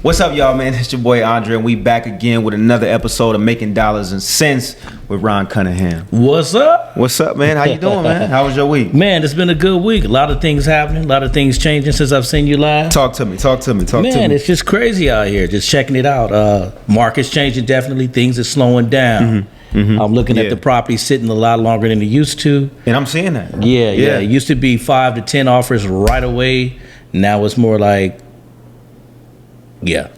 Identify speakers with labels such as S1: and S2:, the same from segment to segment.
S1: What's up, y'all, man? It's your boy Andre, and we back again with another episode of Making Dollars and Cents with Ron Cunningham.
S2: What's up?
S1: What's up, man? How you doing, man? How was your week?
S2: Man, it's been a good week. A lot of things happening, a lot of things changing since I've seen you live.
S1: Talk to me.
S2: Man, it's just crazy out here. Just checking it out. Market's changing definitely. Things are slowing down. I'm looking at the property sitting a lot longer than it used to.
S1: And I'm seeing that.
S2: Yeah. It used to be 5 to 10 offers right away. Now it's more like, Yeah.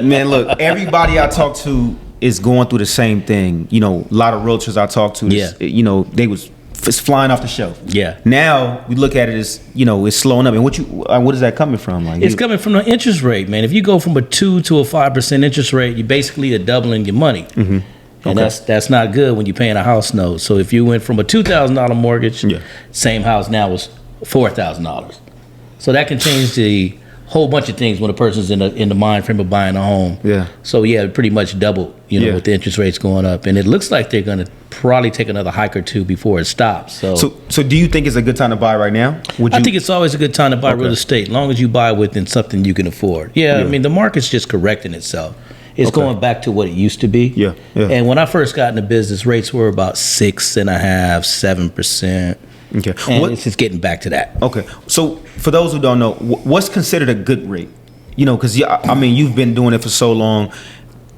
S1: Man, look, everybody I talk to is going through the same thing. You know, a lot of realtors I talk to, you know, it's flying off the shelf.
S2: Yeah.
S1: Now we look at it as, you know, it's slowing up. And what is that coming from? Like,
S2: it's coming from the interest rate, man. If you go from a 2 to a 5% interest rate, you basically are doubling your money. And that's not good when you're paying a house note. So if you went from a $2,000 mortgage, same house now is $4,000. So that can change the whole bunch of things when a person's in the mind frame of buying a home. Yeah. So pretty much double, with the interest rates going up, and it looks like they're going to probably take another hike or two before it stops. So
S1: do you think it's a good time to buy right now?
S2: I think it's always a good time to buy real estate, as long as you buy within something you can afford. I mean, the market's just correcting itself. It's going back to what it used to be. Yeah. And when I first got into business, rates were about 6.5%, 7%. Okay. And it's just getting back to that.
S1: Okay. So for those who don't know, what's considered a good rate? You know, because I mean, you've been doing it for so long,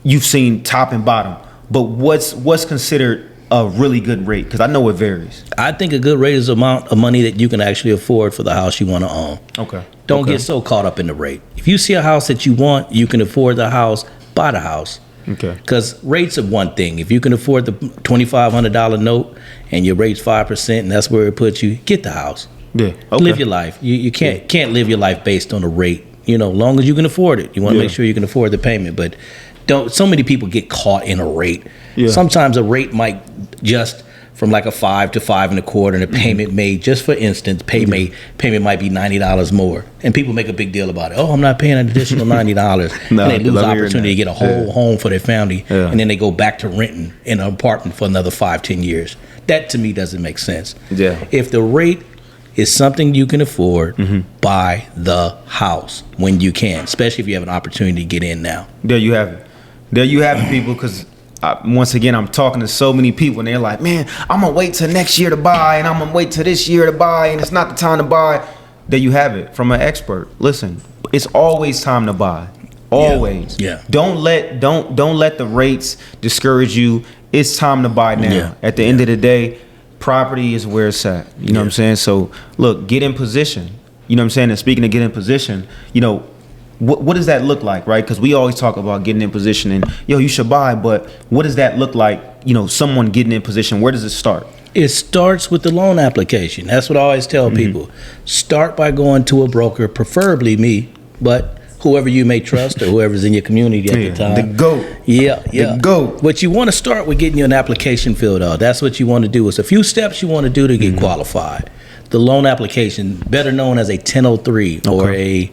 S1: you've seen top and bottom. But what's considered a really good rate? Because I know it varies.
S2: I think a good rate is the amount of money that you can actually afford for the house you want to own. Okay. Don't get so caught up in the rate. If you see a house that you want, you can afford the house, buy the house. Okay. Because rates are one thing. If you can afford the $2,500 note and your rate's 5%, and that's where it puts you, get the house. Yeah. Okay. Live your life. You can't live your life based on a rate. Long as you can afford it. You want to make sure you can afford the payment. But so many people get caught in a rate. Yeah. Sometimes a rate might just from like a 5 to 5.25, and a payment made, just for instance, payment might be $90 more, and people make a big deal about it. Oh, I'm not paying an additional $90, and they lose the opportunity to get a whole home for their family, and then they go back to renting in an apartment for another 5-10 years. That to me doesn't make sense. Yeah. If the rate is something you can afford, buy the house when you can, especially if you have an opportunity to get in now.
S1: There you have it, people, because once again, I'm talking to so many people, and they're like, man, I'm going to wait till next year to buy, and I'm going to wait till this year to buy, and it's not the time to buy. There you have it from an expert. Listen, it's always time to buy. Always. Yeah. Don't let the rates discourage you. It's time to buy now. Yeah. At the end of the day, property is where it's at. You know what I'm saying? So, look, get in position. You know what I'm saying? And speaking of get in position, what does that look like, right? Because we always talk about getting in position and, you should buy, but what does that look like, someone getting in position? Where does it start?
S2: It starts with the loan application. That's what I always tell people. Start by going to a broker, preferably me, but whoever you may trust or whoever's in your community at the time.
S1: The GOAT.
S2: Yeah. The GOAT. But you want to start with getting your application filled out. That's what you want to do. It's a few steps you want to do to get qualified. The loan application, better known as a 1003 or a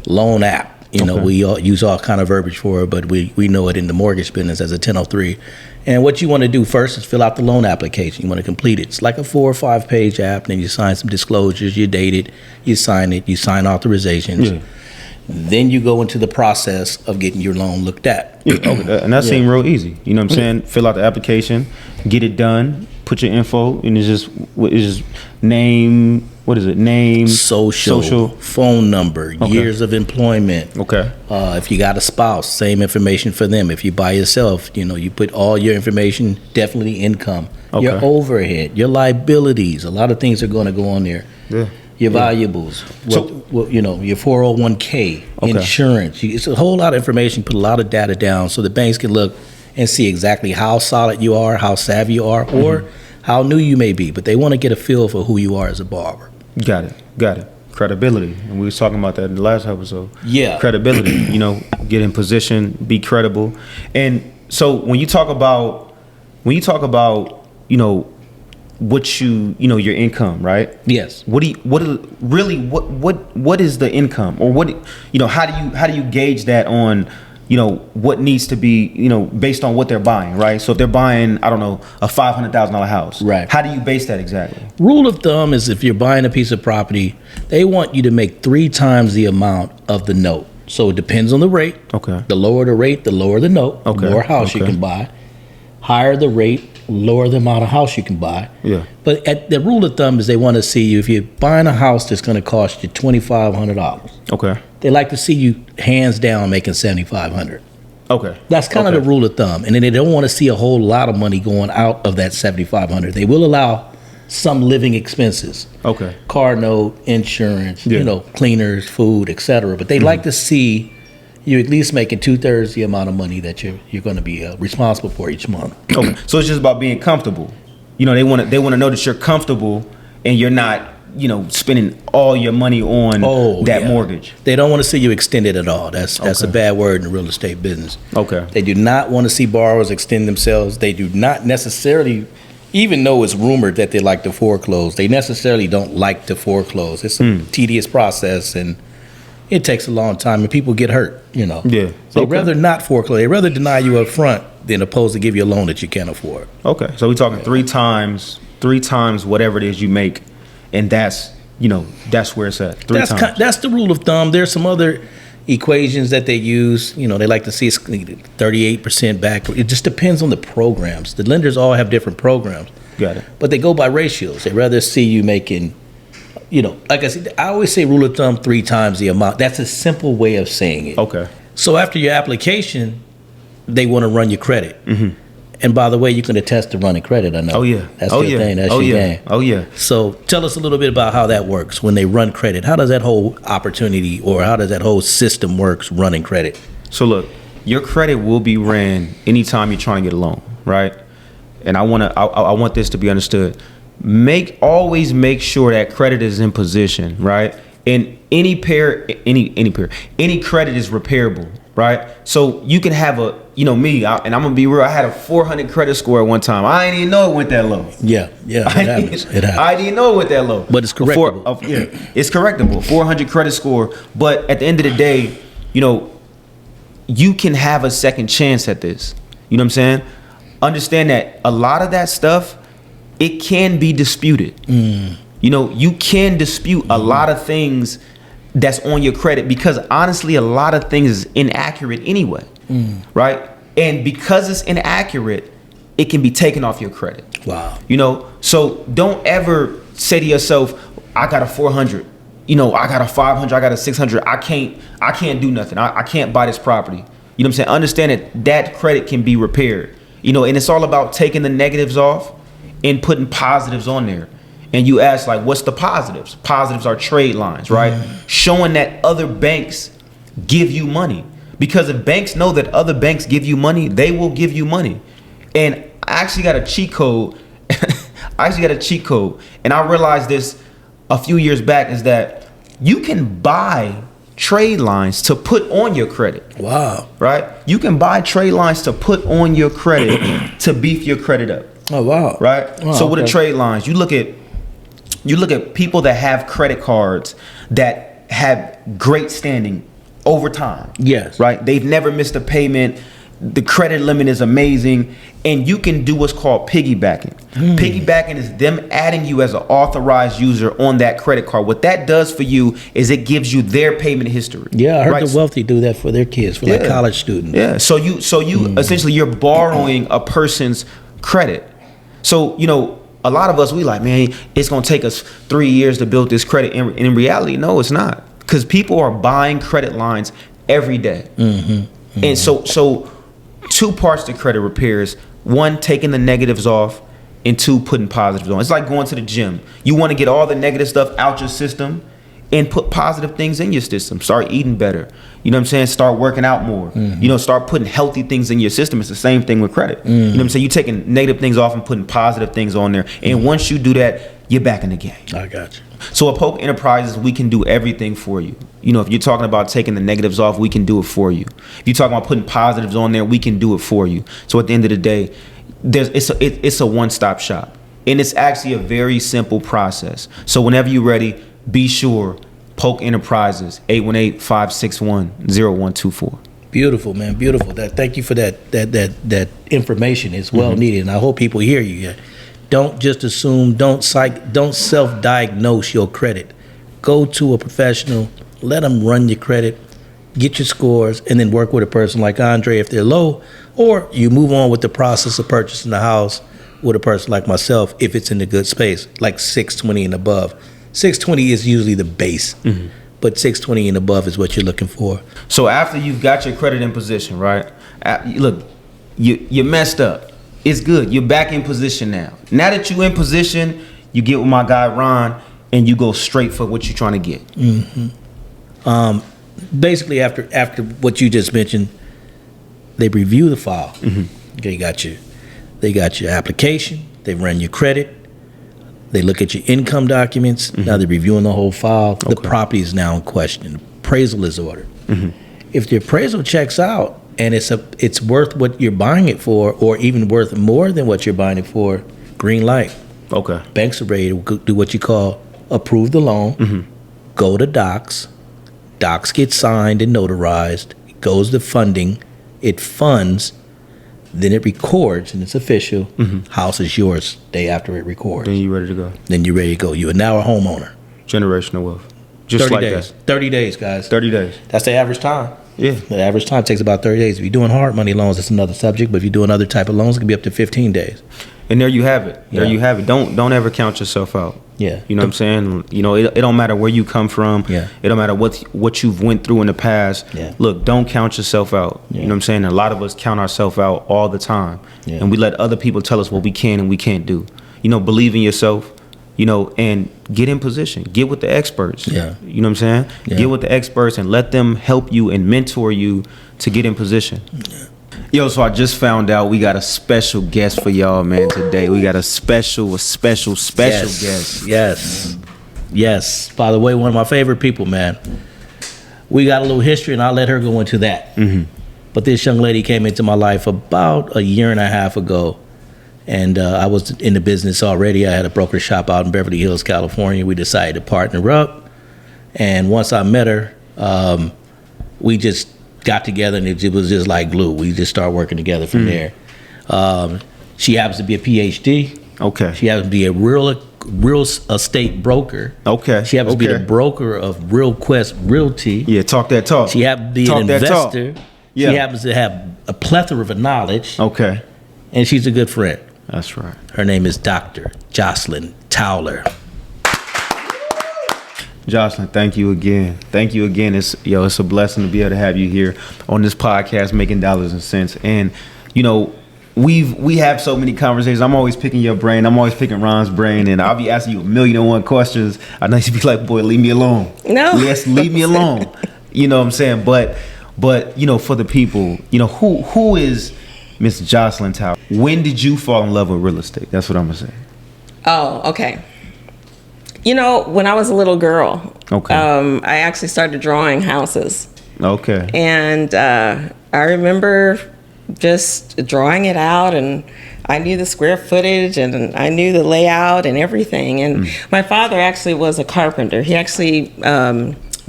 S2: loan app. We all use all kind of verbiage for it, but we know it in the mortgage business as a 1003. And what you want to do first is fill out the loan application. You want to complete it. It's like a 4 or 5 page app. Then you sign some disclosures. You date it. You sign it. You sign authorizations. Yeah. Then you go into the process of getting your loan looked at.
S1: And that seemed real easy. You know what I'm saying? Fill out the application, get it done, put your info, and it's just name. What is it? Name,
S2: social, phone number, years of employment. Okay. If you got a spouse, same information for them. If you by yourself, you put all your information, definitely income, your overhead, your liabilities. A lot of things are going to go on there. Yeah. Your valuables, your 401k, insurance. It's a whole lot of information. Put a lot of data down so the banks can look and see exactly how solid you are, how savvy you are, or how new you may be. But they want to get a feel for who you are as a borrower.
S1: Got it. Credibility, and we was talking about that in the last episode.
S2: Yeah.
S1: Credibility. Get in position, be credible, and so when you talk about what your income, right?
S2: Yes.
S1: What is the income, or how do you gauge that on what needs to be based on what they're buying, right? So if they're buying, I don't know, a $500,000 house, right? How do you base that exactly?
S2: Rule of thumb is if you're buying a piece of property, they want you to make 3 times the amount of the note. So it depends on the rate.
S1: Okay.
S2: The lower the rate, the lower the note.
S1: Okay.
S2: The more house you can buy. Higher the rate, lower the amount of house you can buy.
S1: Yeah.
S2: But the rule of thumb is they want to see you, if you're buying a house that's going to cost you $2,500.
S1: Okay.
S2: They like to see you hands down making $7,500.
S1: Okay.
S2: That's kind of the rule of thumb. And then they don't want to see a whole lot of money going out of that $7,500. They will allow some living expenses. Okay. Car note, insurance, cleaners, food, etc. But they like to see you at least making 2/3 the amount of money that you're going to be responsible for each month.
S1: Okay. So it's just about being comfortable. They want to know that you're comfortable and you're not, spending all your money on that mortgage.
S2: They don't want to see you extend it at all. That's a bad word in the real estate business.
S1: Okay.
S2: They do not want to see borrowers extend themselves. They do not necessarily, even though it's rumored that they like to foreclose, they necessarily don't like to foreclose. It's a tedious process and it takes a long time and people get hurt, Yeah. So they'd rather not foreclose. They'd rather deny you up front than opposed to give you a loan that you can't afford.
S1: Okay. So we're talking three times whatever it is you make. And that's where it's at. Three times.
S2: That's the rule of thumb. There's some other equations that they use. They like to see 38% back. It just depends on the programs. The lenders all have different programs.
S1: Got it.
S2: But they go by ratios. They rather see you making, like I said, I always say rule of thumb 3 times the amount. That's a simple way of saying it.
S1: Okay.
S2: So after your application, they want to run your credit. Mm-hmm. And by the way, you can attest to running credit, I know.
S1: Oh, yeah.
S2: That's your thing. That's your game.
S1: Oh, yeah.
S2: So tell us a little bit about how that works when they run credit. How does that whole opportunity or how does that whole system works running credit?
S1: So look, your credit will be ran anytime you're trying to get a loan, right? And I want this to be understood. Always make sure that credit is in position, right? And any credit is repairable, right? So you can have and I'm gonna be real. I had a 400 credit score at one time. I didn't even know it went that low.
S2: Yeah, it happens.
S1: I didn't know it went that low.
S2: But it's correctable.
S1: It's correctable. 400 credit score. But at the end of the day, you can have a second chance at this. You know what I'm saying? Understand that a lot of that stuff, it can be disputed. You can dispute a lot of things that's on your credit because honestly, a lot of things is inaccurate anyway, right? And because it's inaccurate, it can be taken off your credit.
S2: Wow.
S1: So don't ever say to yourself, I got a 400, I got a 500, I got a 600. I can't do nothing. I can't buy this property. You know what I'm saying? Understand that credit can be repaired, and it's all about taking the negatives off and putting positives on there. And you ask, like, what's the positives? Positives are trade lines, right? Showing that other banks give you money. Because if banks know that other banks give you money, they will give you money. And I actually got a cheat code. And I realized this a few years back is that you can buy trade lines to put on your credit.
S2: Wow.
S1: Right? You can buy trade lines to put on your credit to beef your credit up.
S2: Oh, wow.
S1: Right? So with the trade lines, you look at people that have credit cards that have great standing over time.
S2: Yes.
S1: Right? They've never missed a payment. The credit limit is amazing. And you can do what's called piggybacking. Piggybacking is them adding you as an authorized user on that credit card. What that does for you is it gives you their payment history.
S2: Yeah, I heard the wealthy do that for their kids, for like college students.
S1: Yeah. So you essentially you're borrowing a person's credit. So, a lot of us, we like, man, it's going to take us 3 years to build this credit. In reality, no, it's not. Because people are buying credit lines every day. And so 2 parts to credit repairs. 1, taking the negatives off, and 2, putting positives on. It's like going to the gym. You want to get all the negative stuff out your system and put positive things in your system. Start eating better. You know what I'm saying? Start working out more. Start putting healthy things in your system. It's the same thing with credit. You know what I'm saying? You're taking negative things off and putting positive things on there. And once you do that, you're back in the game.
S2: I got you.
S1: So at Polk Enterprises, we can do everything for you. If you're talking about taking the negatives off, we can do it for you. If you're talking about putting positives on there, we can do it for you. So at the end of the day, it's a one-stop shop. And it's actually a very simple process. So whenever you're ready, be sure, Polk Enterprises, 818-561-0124.
S2: Beautiful, man. Beautiful. Thank you for that information. It's well needed, and I hope people hear you. Don't just assume. Don't self-diagnose your credit. Go to a professional. Let them run your credit. get your scores, and then work with a person like Andre if they're low, or you move on with the process of purchasing the house with a person like myself if it's in a good space, like 620 and above. 620 is usually the base, but 620 and above is what you're looking for.
S1: So after you've got your credit in position, right? Look, you messed up. It's good. You're back in position now. Now that you're in position, you get with my guy Ron, and you go straight for what you're trying to get.
S2: Basically, after what you just mentioned, they review the file. They got your application. They run your credit. They look at your income documents. Now they're reviewing the whole file. The property is now in question. Appraisal is ordered. If the appraisal checks out and it's worth what you're buying it for, or even worth more than what you're buying it for, green light. Okay. Banks are ready to do what you call approve the loan. Go to docs. Docs get signed and notarized. It goes to funding. It funds. Then it records, and it's official. House is yours day after it records.
S1: Then you're ready to go.
S2: You are now a homeowner.
S1: Generational wealth. Just
S2: 30
S1: like
S2: days.
S1: that.
S2: 30 days, guys.
S1: 30 days.
S2: That's the average time.
S1: Yeah.
S2: The average time takes about 30 days. If you're doing hard money loans, that's another subject. But if you're doing other type of loans, it can be up to 15 days.
S1: And there you have it. There you have it. Don't ever count yourself out.
S2: Yeah.
S1: You know what I'm saying? You know, it don't matter where you come from.
S2: Yeah.
S1: It don't matter what you've went through in the past.
S2: Yeah.
S1: Look, don't count yourself out.
S2: Yeah.
S1: You know what I'm saying? A lot of us count ourselves out all the time.
S2: Yeah.
S1: And we let other people tell us what we can and we can't do. You know, believe in yourself, you know, and get in position. Get with the experts.
S2: Yeah.
S1: You know what I'm saying?
S2: Yeah.
S1: Get with the experts and let them help you and mentor you to get in position. Yeah. Yo, so I just found out we got a special guest for y'all, man, today. We got a special guest.
S2: Yes. By the way, one of my favorite people, man. We got a little history, and I'll let her go into that. But this young lady came into my life about a year and a half ago, and I was in the business already. I had a broker shop out in Beverly Hills, California. We decided to partner up, and once I met her, we just got together, and it was just like glue. We just started working together from there. She happens to be a PhD.
S1: Okay.
S2: She happens to be a real estate broker.
S1: Okay.
S2: She happens to be the broker of Real Quest Realty.
S1: Yeah, talk that talk.
S2: She happens to be an investor.
S1: Yeah.
S2: She happens to have a plethora of knowledge.
S1: Okay.
S2: And she's a good friend.
S1: That's right.
S2: Her name is Dr. Jocelyn Towler.
S1: Jocelyn, thank you again. It's a blessing to be able to have you here on this podcast, Making Dollars and Cents. And you know, we have so many conversations. I'm always picking your brain. I'm always picking Ron's brain, and I'll be asking you 1,000,001 questions. I know you'd be like, "Boy, leave me alone."
S3: No,
S1: yes, leave me alone. You know what I'm saying? But you know, for the people, you know, who is Miss Jocelyn Towler? When did you fall in love with real estate? That's what I'm gonna say.
S3: Oh, okay. You know, when I was a little girl, I actually started drawing houses.
S1: Okay.
S3: And I remember just drawing it out, and I knew the square footage, and I knew the layout and everything. And my father actually was a carpenter. He actually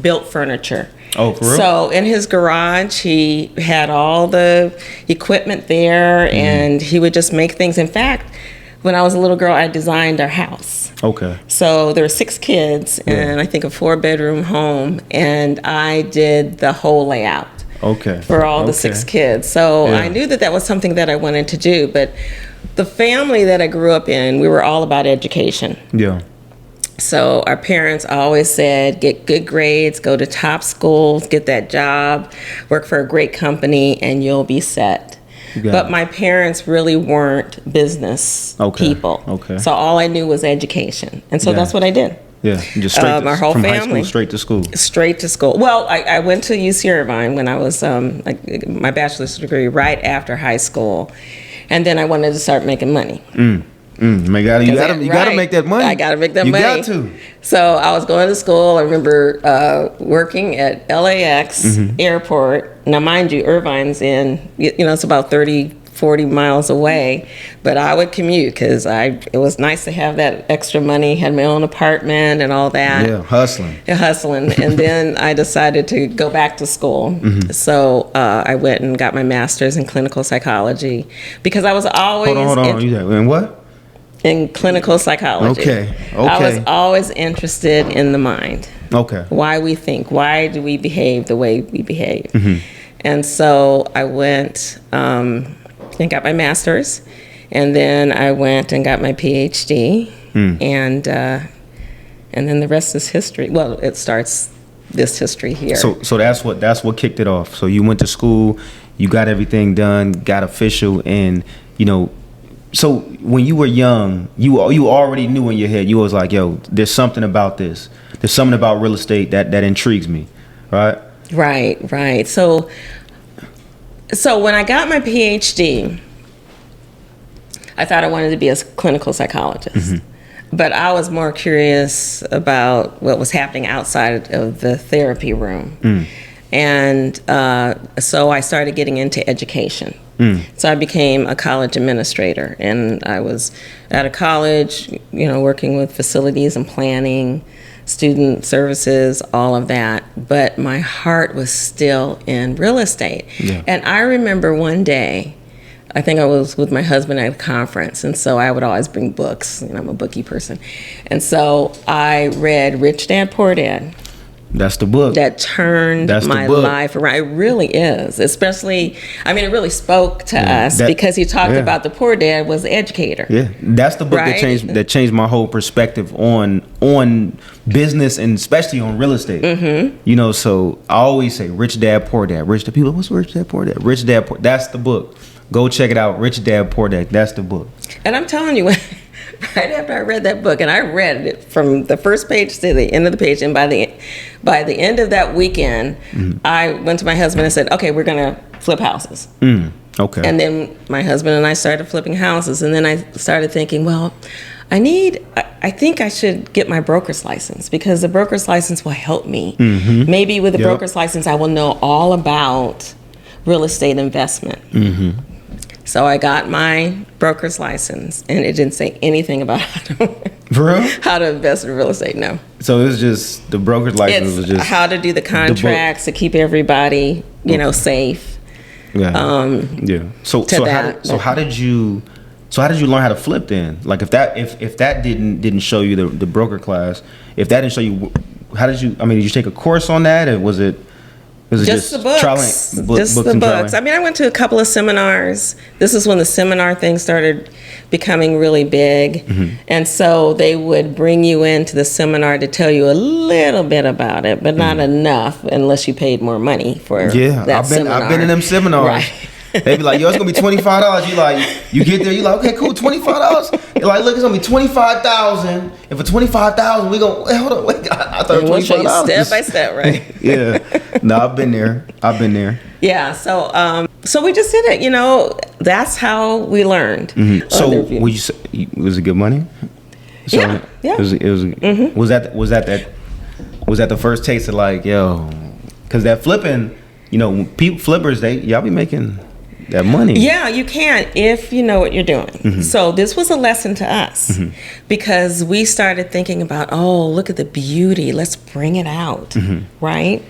S3: built furniture.
S1: Oh, for real?
S3: So in his garage, he had all the equipment there, and he would just make things. In fact, when I was a little girl, I designed our house.
S1: Okay.
S3: So there were 6 kids, and I think a 4-bedroom home, and I did the whole layout.
S1: Okay.
S3: For all the 6 kids. So I knew that was something that I wanted to do. But the family that I grew up in, we were all about education.
S1: Yeah.
S3: So our parents always said, get good grades, go to top schools, get that job, work for a great company, and you'll be set. But my parents really weren't business people.
S1: Okay.
S3: So all I knew was education. And so that's what I did.
S1: Yeah, just straight
S3: our whole
S1: from
S3: family.
S1: High school straight to school.
S3: Straight to school. Well, I went to UC Irvine when I was my bachelor's degree right after high school, and then I wanted to start making money.
S1: You gotta make that money.
S3: I gotta make that money.
S1: You got to.
S3: So I was going to school. I remember working at LAX airport. Now, mind you, Irvine's it's about 30-40 miles away, but I would commute because it was nice to have that extra money, had my own apartment and all that.
S1: Yeah, hustling.
S3: And then I decided to go back to school. So I went and got my master's in clinical psychology because I was always...
S1: Hold on. In what?
S3: In clinical psychology.
S1: Okay.
S3: I was always interested in the mind.
S1: Okay.
S3: Why we think. Why do we behave the way we behave?
S1: Mm-hmm.
S3: And so I went and got my master's, and then I went and got my PhD, and then the rest is history. Well, it starts this history here.
S1: So that's what kicked it off. So you went to school, you got everything done, got official, and so when you were young, you already knew in your head, you was like, yo, there's something about this. There's something about real estate that intrigues me, right?
S3: Right. So when I got my PhD, I thought I wanted to be a clinical psychologist. Mm-hmm. But I was more curious about what was happening outside of the therapy room. And so I started getting into education. So I became a college administrator, and I was at a college, working with facilities and planning, student services, all of that. But my heart was still in real estate. Yeah. And I remember one day, I think I was with my husband at a conference, and so I would always bring books. I'm a bookie person. And so I read Rich Dad, Poor Dad.
S1: That's the book.
S3: That turned my life around. It really is. Especially, it really spoke to us because he talked about the poor dad was the educator.
S1: Yeah, that's the book that changed my whole perspective on business and especially on real estate. Mm-hmm. So I always say Rich Dad, Poor Dad. People, what's Rich Dad, Poor Dad? Rich Dad, Poor. That's the book. Go check it out. Rich Dad, Poor Dad. That's the book.
S3: And I'm telling you, right after I read that book, and I read it from the first page to the end of the page, and by the end of that weekend, I went to my husband and said, okay, we're going to flip houses.
S1: Okay.
S3: And then my husband and I started flipping houses, and then I started thinking, well, I think I should get my broker's license, because the broker's license will help me. Mm-hmm. Maybe with the broker's license, I will know all about real estate investment. Mm-hmm. So I got my broker's license, and it didn't say anything about how to invest in real estate. No.
S1: So it was just the broker's license was just
S3: how to do the contracts to keep everybody, safe.
S1: Yeah. So how did you learn how to flip then? Like if that didn't show you the broker class, if that didn't show you, how did you? Did you take a course on that, or was it?
S3: Just the books. Just the books. I went to a couple of seminars. This is when the seminar thing started becoming really big. Mm-hmm. And so they would bring you into the seminar to tell you a little bit about it, but not enough unless you paid more money for that seminar. I've been in them seminars. Right.
S1: They be like, yo, it's gonna be $25. You get there, you like, okay, cool, $25. You're like, look, it's gonna be $25,000. And for $25,000, we go. Hold on, wait, I thought it was $25.
S3: Step by step, right?
S1: Yeah. No, I've been there.
S3: Yeah. So we just did it. That's how we learned.
S1: Mm-hmm. So, would you say, was it good money? So
S3: yeah.
S1: It was. Mm-hmm. Was that the first taste of like, yo, because that flipping, people flippers, y'all be making that money.
S3: Yeah, you can if you know what you're doing. Mm-hmm. So this was a lesson to us because we started thinking about, look at the beauty. Let's bring it out, right?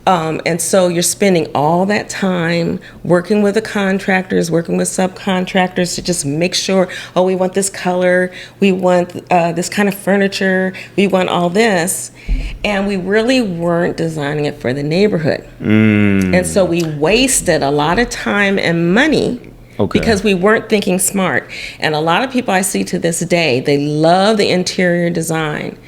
S3: And so you're spending all that time working with the contractors, working with subcontractors to just make sure, we want this color, we want this kind of furniture, we want all this. And we really weren't designing it for the neighborhood. And so we wasted a lot of time and money because we weren't thinking smart. And a lot of people I see to this day, they love the interior design.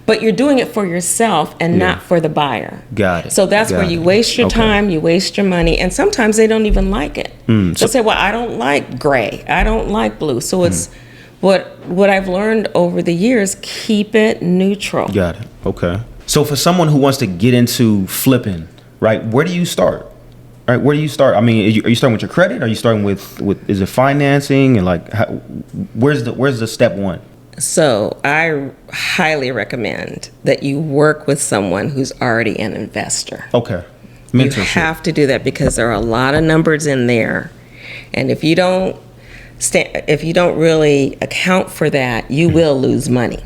S3: But you're doing it for yourself and not for the buyer. Got it. So that's where you waste your time, you waste your money, and sometimes they don't even like it. They'll say, well, I don't like gray, I don't like blue. So it's what I've learned over the years, keep it neutral.
S1: Got it. Okay. So for someone who wants to get into flipping, right, where do you start? Right, where do you start? Are you starting with your credit? Are you starting with is it financing? And like, where's the step one?
S3: So I highly recommend that you work with someone who's already an investor.
S1: Okay.
S3: Mentorship. You have to do that because there are a lot of numbers in there. And if you don't really account for that, you will lose money.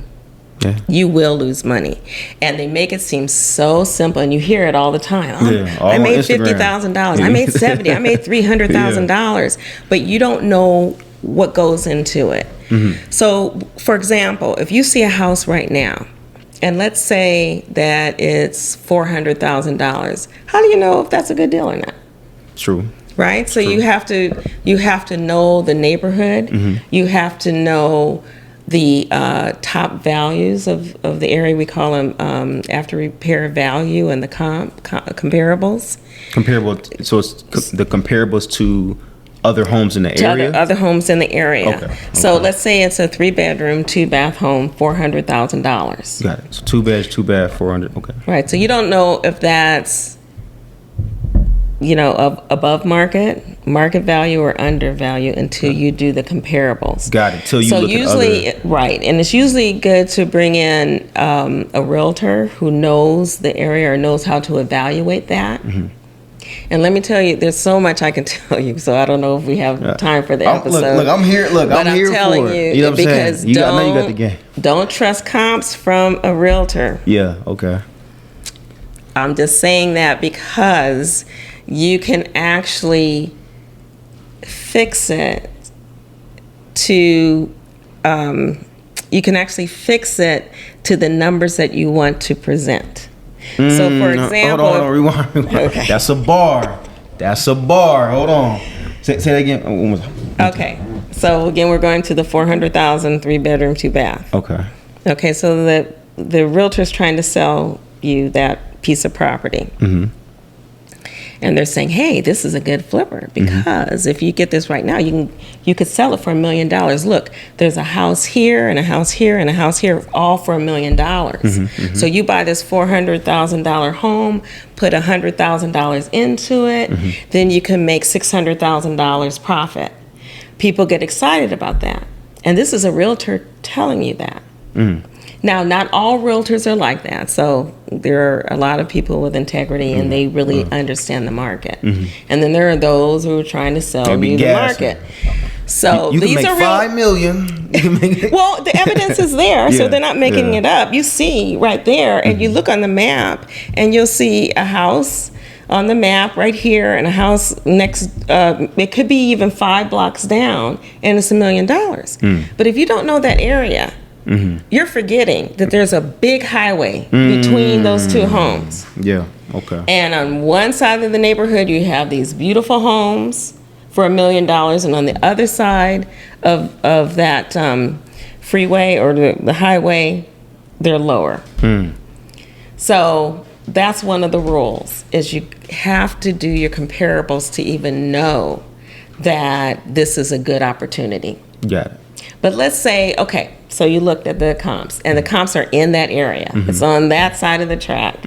S3: Yeah. You will lose money. And they make it seem so simple, and you hear it all the time. I made $50,000. I made $70,000. I made $300,000. But you don't know what goes into it. So, for example, if you see a house right now and let's say that it's $400,000. How do you know if that's a good deal or not?
S1: True.
S3: Right? So you have to know the neighborhood. Mm-hmm. You have to know the top values of the area. We call them after repair value and the comparables.
S1: Comparable. So it's the comparables to other homes in the area?
S3: Other homes in the area. Okay. So let's say it's a 3-bedroom, 2-bath home, $400,000.
S1: Got it. So 2 beds, 2 bath, 400. Okay.
S3: Right. So you don't know if that's, above market value or under value until you do the comparables.
S1: Got it. Till you look
S3: usually, at other... Right. And it's usually good to bring in a realtor who knows the area or knows how to evaluate that. Mm-hmm. And let me tell you, there's so much I can tell you, so I don't know if we have time for the episode.
S1: Look, I'm here. But I'm here telling
S3: for it.
S1: You know what I'm
S3: because
S1: saying? I know you got the game.
S3: Don't trust comps from a realtor.
S1: Yeah, okay.
S3: I'm just saying that because you can actually fix it to the numbers that you want to present. So, for example...
S1: Hold on, rewind. Okay. That's a bar. Hold on. Say that again.
S3: Okay. So, again, we're going to the $400,000, 3-bedroom, 2-bath. Okay, so the realtor's trying to sell you that piece of property. Mm-hmm. And they're saying, hey, this is a good flipper because if you get this right now, you could sell it for $1 million. Look, there's a house here and a house here and a house here, all for $1 million. Mm-hmm. So you buy this $400,000 home, put $100,000 into it, then you can make $600,000 profit. People get excited about that. And this is a realtor telling you that. Mm. Now, not all realtors are like that. So there are a lot of people with integrity and they really understand the market. Mm-hmm. And then there are those who are trying to sell you the market. So
S1: you
S3: these
S1: can make
S3: are real.
S1: $5 million.
S3: Well, the evidence is there, so they're not making it up. You see right there, and you look on the map, and you'll see a house on the map right here, and a house next. It could be even 5 blocks down, and it's $1 million. But if you don't know that area, you're forgetting that there's a big highway between those two homes.
S1: Yeah. Okay.
S3: And on one side of the neighborhood, you have these beautiful homes for $1 million, and on the other side of that freeway or the highway, they're lower. So that's one of the rules, is you have to do your comparables to even know that this is a good opportunity.
S1: Got it.
S3: But let's say, okay, so you looked at the comps, and the comps are in that area. It's on that side of the track.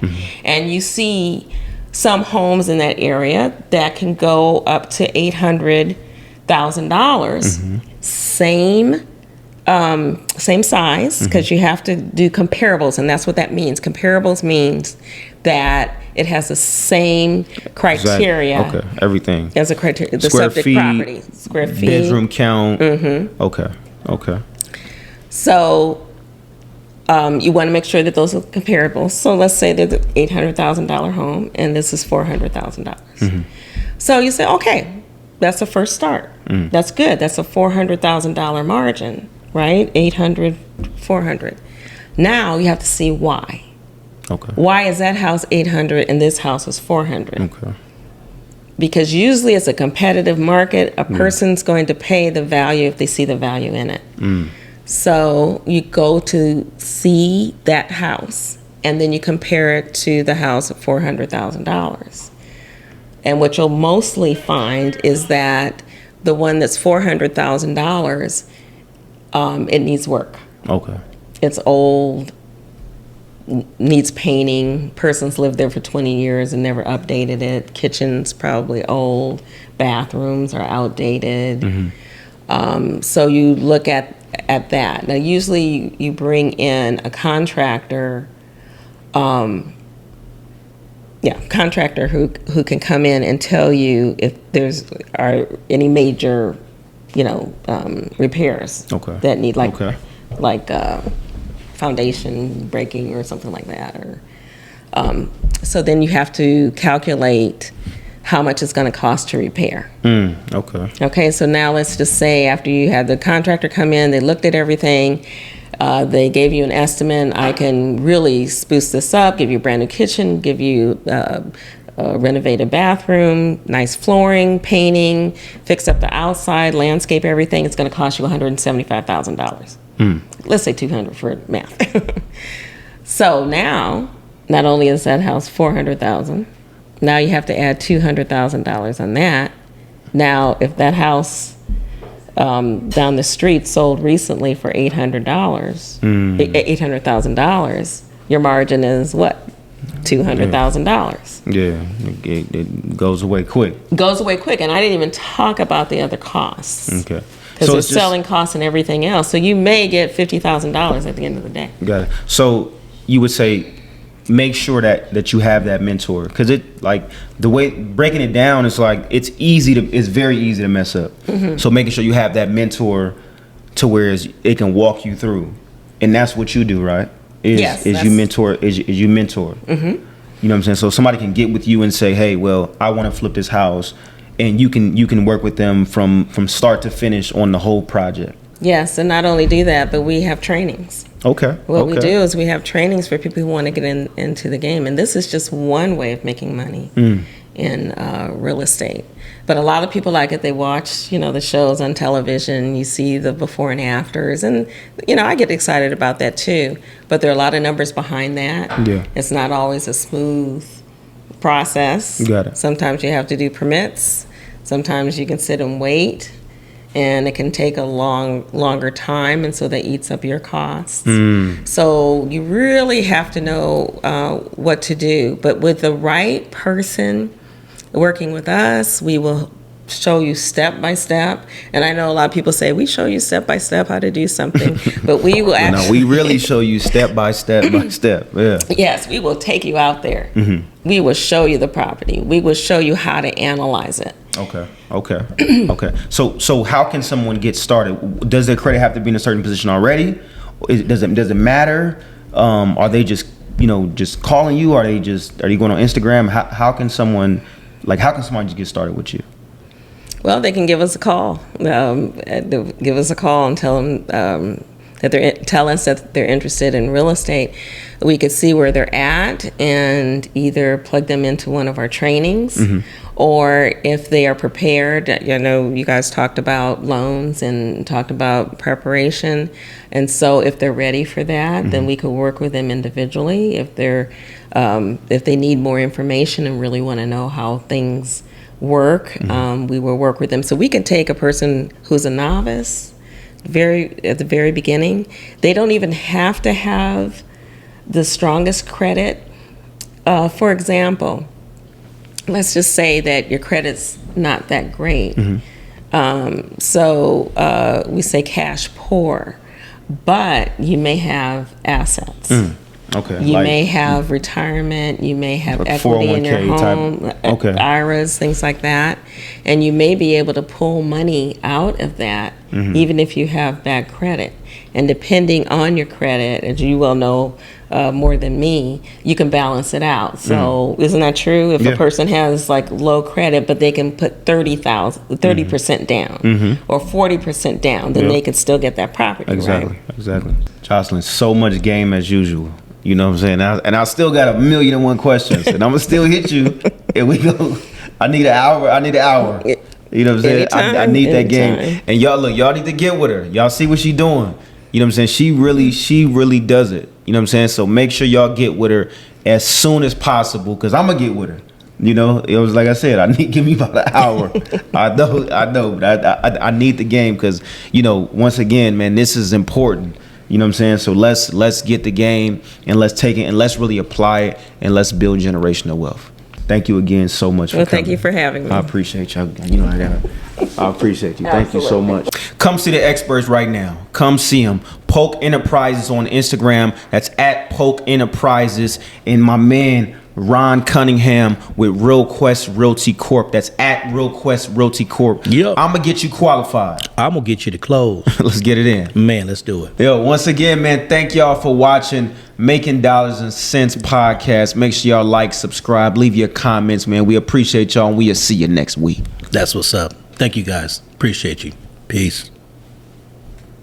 S3: And you see some homes in that area that can go up to $800,000. Same size, because you have to do comparables, and that's what that means. Comparables means that it has the same criteria.
S1: Okay, everything.
S3: As a criteria, the
S1: square
S3: subject
S1: feet,
S3: property, square feet,
S1: bedroom count. Okay.
S3: So you want to make sure that those are comparable. So let's say there's an $800,000 home, and this is $400,000. So you say, okay, that's the first start. That's good. That's a $400,000 margin, right? 800, 400. Now you have to see why.
S1: Okay.
S3: Why is that house 800 and this house is 400?
S1: Okay.
S3: Because usually it's a competitive market. A person's going to pay the value if they see the value in it. So you go to see that house, and then you compare it to the house of $400,000. And what you'll mostly find is that the one that's $400,000, it needs work.
S1: Okay.
S3: It's old, needs painting. Person's lived there for 20 years and never updated it. Kitchen's probably old. Bathrooms are outdated. So you look at that. Now, usually you bring in a contractor, contractor who can come in and tell you if are any major, repairs that need like foundation breaking or something like that. Or so then you have to calculate how much it's going to cost to repair. Okay, so now let's just say after you had the contractor come in, they looked at everything, They gave you an estimate. I can really spruce this up, give you a brand new kitchen, give you renovate a bathroom, nice flooring, painting, fix up the outside, landscape everything. It's going to cost you $175,000. Let's say $200 for math. So now, not only is that house $400,000, now you have to add $200,000 on that. Now, if that house down the street sold recently for $800,000, your margin is what? $200,000.
S1: Yeah, it goes away quick.
S3: Goes away quick, and I didn't even talk about the other costs.
S1: Okay.
S3: Because there's selling costs and everything else. So you may get $50,000 at the end of the day.
S1: Got it. So you would say make sure that you have that mentor, because it, like, the way breaking it down is like it's very easy to mess up. So making sure you have that mentor to where it can walk you through, and that's what you do, right? You mentor. You know what I'm saying? So somebody can get with you and say, hey, well, I want to flip this house, and you can work with them from start to finish on the whole project.
S3: Yes, and not only do that, but we have trainings.
S1: Okay.
S3: What we do is we have trainings for people who want to get into the game, and this is just one way of making money in real estate. But a lot of people like it. They watch, the shows on television. You see the before and afters, and I get excited about that too. But there are a lot of numbers behind that.
S1: Yeah.
S3: It's not always a smooth process.
S1: Got it.
S3: Sometimes you have to do permits. Sometimes you can sit and wait, and it can take a longer time, and so that eats up your costs. So you really have to know what to do. But with the right person working with us, we will show you step by step. And I know a lot of people say, we show you step by step how to do something, but we will actually...
S1: No, we really show you step by step by step. Yeah.
S3: Yes, we will take you out there. We will show you the property. We will show you how to analyze it.
S1: Okay. So how can someone get started? Does their credit have to be in a certain position already? Does it matter? Are they just calling you? Are you going on Instagram? How can someone just get started with you?
S3: Well, they can give us a call. Give us a call and tell them tell us that they're interested in real estate. We could see where they're at and either plug them into one of our trainings, or if they are prepared. You guys talked about loans and talked about preparation, and so if they're ready for that, then we could work with them individually. If they need more information and really want to know how things work, we will work with them. So we can take a person who's a novice at the very beginning. They don't even have to have the strongest credit. For example, let's just say that your credit's not that great. So we say cash poor, but you may have assets.
S1: Okay.
S3: You may have retirement, you may have
S1: like
S3: equity in your home, IRAs, things like that. And you may be able to pull money out of that, even if you have bad credit. And depending on your credit, as you well know more than me, you can balance it out. So isn't that true? If a person has like low credit, but they can put 30% down or 40% down, then they can still get that property.
S1: Exactly. Jocelyn, so much game as usual. You know what I'm saying? And I still got 1,000,001 questions, and I'm gonna still hit you. And we go. I need an hour. You know what I'm saying? I need that game. And y'all need to get with her. Y'all see what she doing. You know what I'm saying? She really does it. You know what I'm saying? So make sure y'all get with her as soon as possible, because I'm gonna get with her. It was like I said, give me about an hour. I know, but I need the game, because once again, man, this is important. You know what I'm saying? So let's get the game, and let's take it, and let's really apply it, and let's build generational wealth. Thank you again so much for coming.
S3: Thank you for having me.
S1: I appreciate y'all. I appreciate you. Thank you so much. Come see the experts right now. Come see them. Polk Enterprises on Instagram. That's at Polk Enterprises. And my man Ron Cunningham with Real Quest Realty Corp. That's at Real Quest Realty Corp.
S2: Yep.
S1: I'm going to get you qualified.
S2: I'm going to get you to close.
S1: Let's get it in.
S2: Man, let's do it.
S1: Yo, once again, man, thank y'all for watching Making Dollars and Cents podcast. Make sure y'all like, subscribe, leave your comments, man. We appreciate y'all, and we'll see you next week.
S2: That's what's up. Thank you, guys. Appreciate you. Peace.